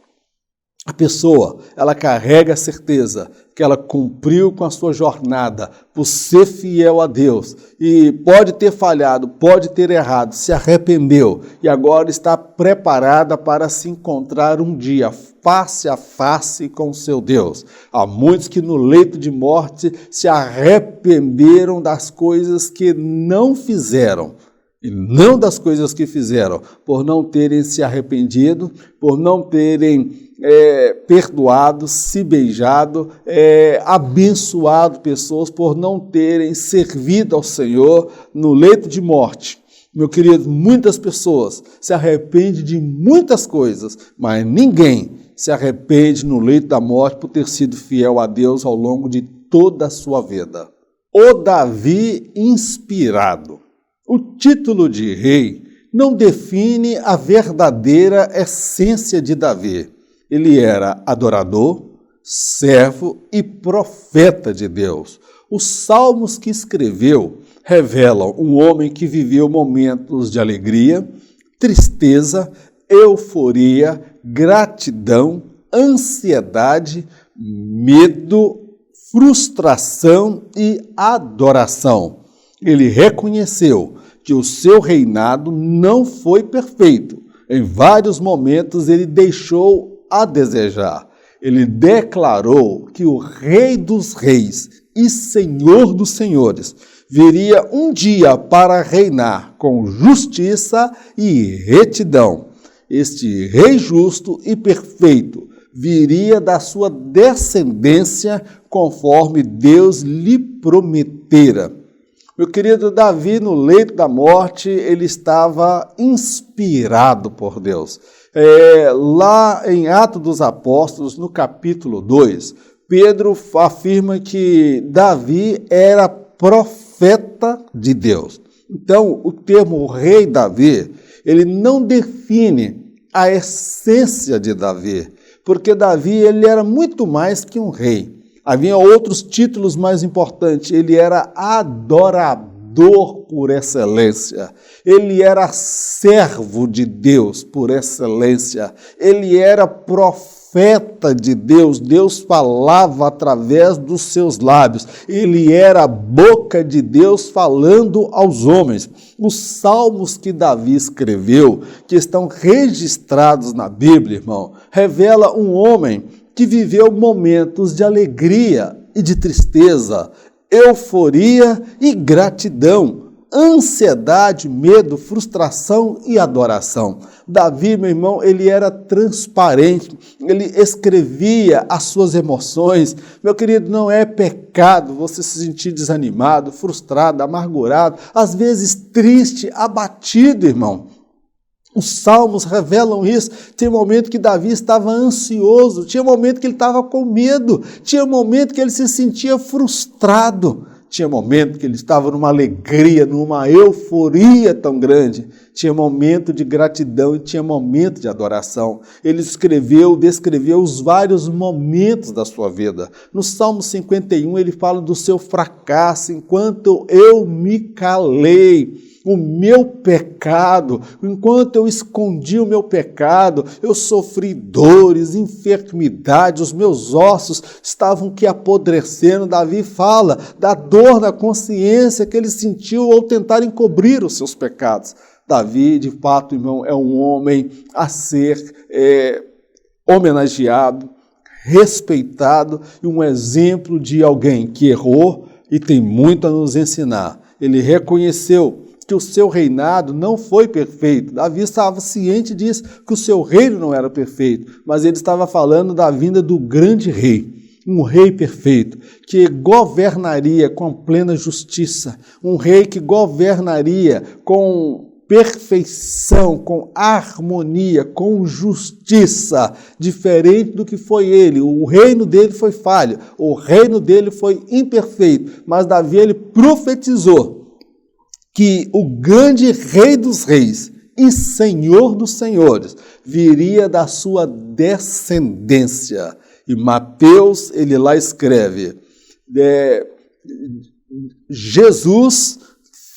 a pessoa, ela carrega a certeza que ela cumpriu com a sua jornada por ser fiel a Deus e pode ter falhado, pode ter errado, se arrependeu e agora está preparada para se encontrar um dia face a face com seu Deus. Há muitos que no leito de morte se arrependeram das coisas que não fizeram, e não das coisas que fizeram, por não terem se arrependido, por não terem perdoado, se beijado, abençoado pessoas, por não terem servido ao Senhor no leito de morte. Meu querido, muitas pessoas se arrependem de muitas coisas, mas ninguém se arrepende no leito da morte por ter sido fiel a Deus ao longo de toda a sua vida. O Davi inspirado. O título de rei não define a verdadeira essência de Davi. Ele era adorador, servo e profeta de Deus. Os salmos que escreveu revelam um homem que viveu momentos de alegria, tristeza, euforia, gratidão, ansiedade, medo, frustração e adoração. Ele reconheceu que o seu reinado não foi perfeito. Em vários momentos ele deixou a desejar. Ele declarou que o Rei dos Reis e Senhor dos Senhores viria um dia para reinar com justiça e retidão. Este Rei justo e perfeito viria da sua descendência, conforme Deus lhe prometera. Meu querido Davi, no leito da morte, ele estava inspirado por Deus. Lá em Atos dos Apóstolos, no capítulo 2, Pedro afirma que Davi era profeta de Deus. Então, o termo Rei Davi, ele não define a essência de Davi, porque Davi ele era muito mais que um rei. Havia outros títulos mais importantes. Ele era adorador por excelência. Ele era servo de Deus por excelência. Ele era profeta de Deus. Deus falava através dos seus lábios. Ele era a boca de Deus falando aos homens. Os salmos que Davi escreveu, que estão registrados na Bíblia, irmão, revela um homem que viveu momentos de alegria e de tristeza, euforia e gratidão, ansiedade, medo, frustração e adoração. Davi, meu irmão, ele era transparente, ele escrevia as suas emoções. Meu querido, não é pecado você se sentir desanimado, frustrado, amargurado, às vezes triste, abatido, irmão. Os salmos revelam isso. Tinha momento que Davi estava ansioso, tinha momento que ele estava com medo, tinha momento que ele se sentia frustrado, tinha momento que ele estava numa alegria, numa euforia tão grande, tinha momento de gratidão e tinha momento de adoração. Ele descreveu os vários momentos da sua vida. No Salmo 51 ele fala do seu fracasso, enquanto eu me calei. O meu pecado, enquanto eu escondi o meu pecado, eu sofri dores, enfermidades, os meus ossos estavam que apodrecendo. Davi fala da dor na consciência que ele sentiu ao tentar encobrir os seus pecados. Davi, de fato, irmão, é um homem a ser homenageado, respeitado e um exemplo de alguém que errou e tem muito a nos ensinar. Ele reconheceu que o seu reinado não foi perfeito. Davi estava ciente disso, que o seu reino não era perfeito, mas ele estava falando da vinda do grande rei, um rei perfeito, que governaria com plena justiça, um rei que governaria com perfeição, com harmonia, com justiça, diferente do que foi ele. O reino dele foi falho, o reino dele foi imperfeito, mas Davi ele profetizou que o grande Rei dos Reis e Senhor dos Senhores viria da sua descendência. E Mateus, ele lá escreve, Jesus,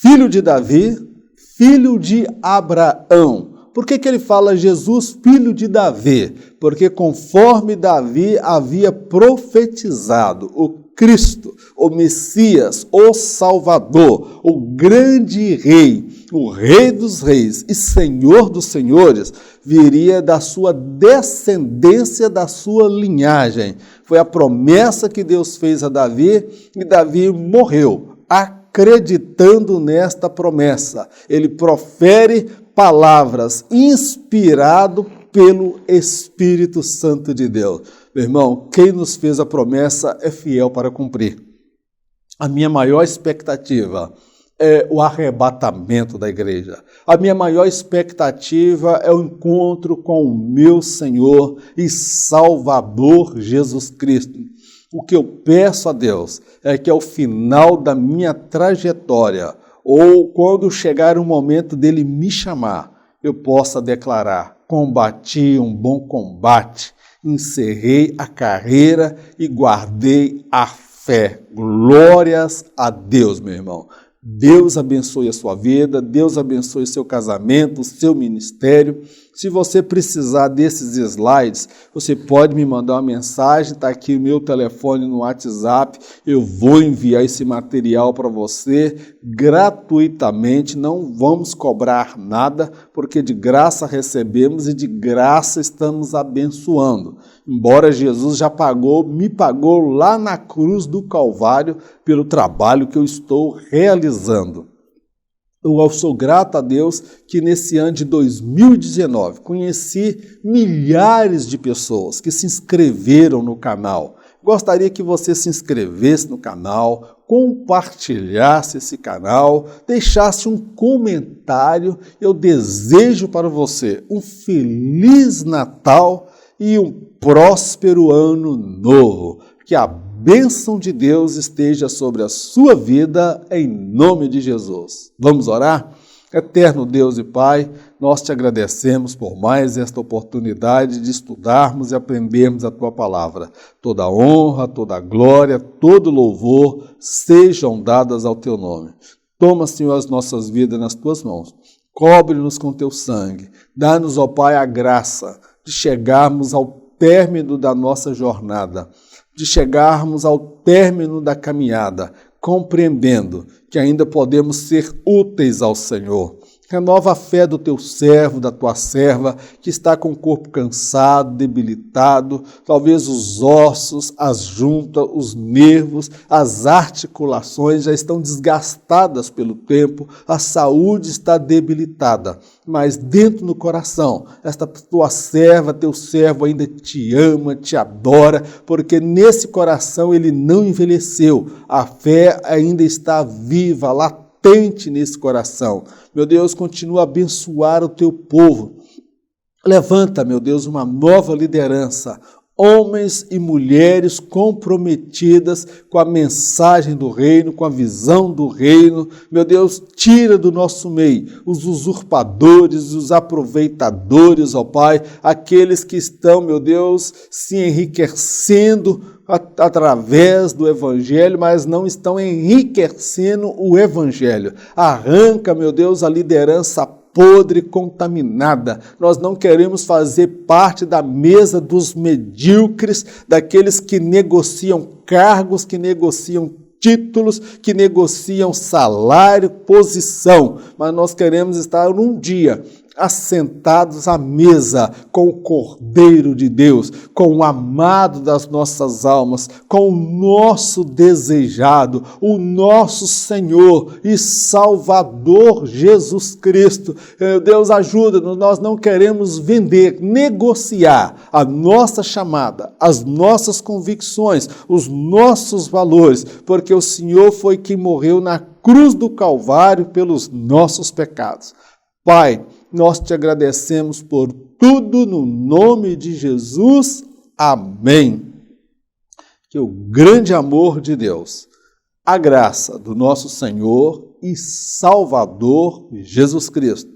filho de Davi, filho de Abraão. Por que ele fala Jesus, filho de Davi? Porque conforme Davi havia profetizado, o Cristo, o Messias, o Salvador, o grande Rei, o Rei dos Reis e Senhor dos Senhores, viria da sua descendência, da sua linhagem. Foi a promessa que Deus fez a Davi e Davi morreu acreditando nesta promessa. Ele profere palavras inspirado pelo Espírito Santo de Deus. Meu irmão, quem nos fez a promessa é fiel para cumprir. A minha maior expectativa é o arrebatamento da igreja. A minha maior expectativa é o encontro com o meu Senhor e Salvador Jesus Cristo. O que eu peço a Deus é que ao final da minha trajetória, ou quando chegar o momento dele me chamar, eu possa declarar: combati um bom combate, encerrei a carreira e guardei a fé. Glórias a Deus, meu irmão. Deus abençoe a sua vida, Deus abençoe o seu casamento, o seu ministério. Se você precisar desses slides, você pode me mandar uma mensagem, está aqui o meu telefone no WhatsApp, eu vou enviar esse material para você gratuitamente, não vamos cobrar nada, porque de graça recebemos e de graça estamos abençoando. Embora Jesus já me pagou lá na cruz do Calvário pelo trabalho que eu estou realizando. Eu sou grato a Deus que nesse ano de 2019 conheci milhares de pessoas que se inscreveram no canal. Gostaria que você se inscrevesse no canal, compartilhasse esse canal, deixasse um comentário. Eu desejo para você um Feliz Natal e um próspero Ano Novo. Que a bênção de Deus esteja sobre a sua vida, em nome de Jesus. Vamos orar? Eterno Deus e Pai, nós te agradecemos por mais esta oportunidade de estudarmos e aprendermos a Tua Palavra. Toda honra, toda glória, todo louvor sejam dadas ao Teu nome. Toma, Senhor, as nossas vidas nas Tuas mãos. Cobre-nos com Teu sangue. Dá-nos, ó Pai, a graça de chegarmos ao término da nossa jornada, de chegarmos ao término da caminhada, compreendendo que ainda podemos ser úteis ao Senhor. Renova a fé do teu servo, da tua serva, que está com o corpo cansado, debilitado, talvez os ossos, as juntas, os nervos, as articulações já estão desgastadas pelo tempo, a saúde está debilitada, mas dentro do coração, esta tua serva, teu servo ainda te ama, te adora, porque nesse coração ele não envelheceu, a fé ainda está viva, latente nesse coração. Meu Deus, continua a abençoar o teu povo. Levanta, meu Deus, uma nova liderança, homens e mulheres comprometidas com a mensagem do reino, com a visão do reino. Meu Deus, tira do nosso meio os usurpadores, os aproveitadores, ó Pai, aqueles que estão, meu Deus, se enriquecendo através do Evangelho, mas não estão enriquecendo o Evangelho. Arranca, meu Deus, a liderança podre, contaminada. Nós não queremos fazer parte da mesa dos medíocres, daqueles que negociam cargos, que negociam títulos, que negociam salário, posição, mas nós queremos estar um dia assentados à mesa com o Cordeiro de Deus, com o amado das nossas almas, com o nosso desejado, o nosso Senhor e Salvador Jesus Cristo. Deus, ajuda-nos, nós não queremos vender, negociar a nossa chamada, as nossas convicções, os nossos valores, porque o Senhor foi quem morreu na cruz do Calvário pelos nossos pecados. Pai, nós te agradecemos por tudo no nome de Jesus. Amém. Que o grande amor de Deus, a graça do nosso Senhor e Salvador Jesus Cristo,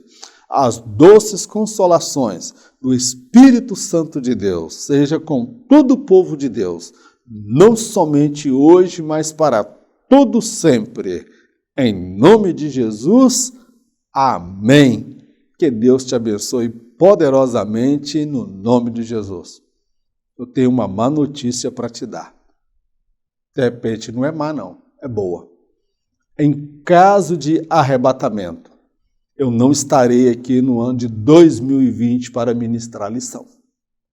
as doces consolações do Espírito Santo de Deus, seja com todo o povo de Deus, não somente hoje, mas para todo sempre. Em nome de Jesus, amém. Que Deus te abençoe poderosamente no nome de Jesus. Eu tenho uma má notícia para te dar. De repente, não é má não, é boa. Em caso de arrebatamento, eu não estarei aqui no ano de 2020 para ministrar a lição,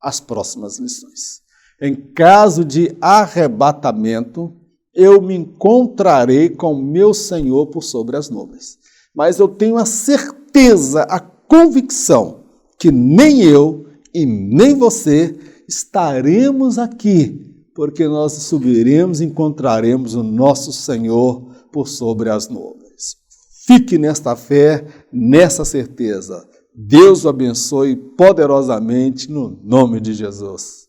as próximas lições. Em caso de arrebatamento, eu me encontrarei com meu Senhor por sobre as nuvens. Mas eu tenho a certeza, a convicção que nem eu e nem você estaremos aqui, porque nós subiremos e encontraremos o nosso Senhor por sobre as nuvens. Fique nesta fé, nessa certeza. Deus o abençoe poderosamente no nome de Jesus.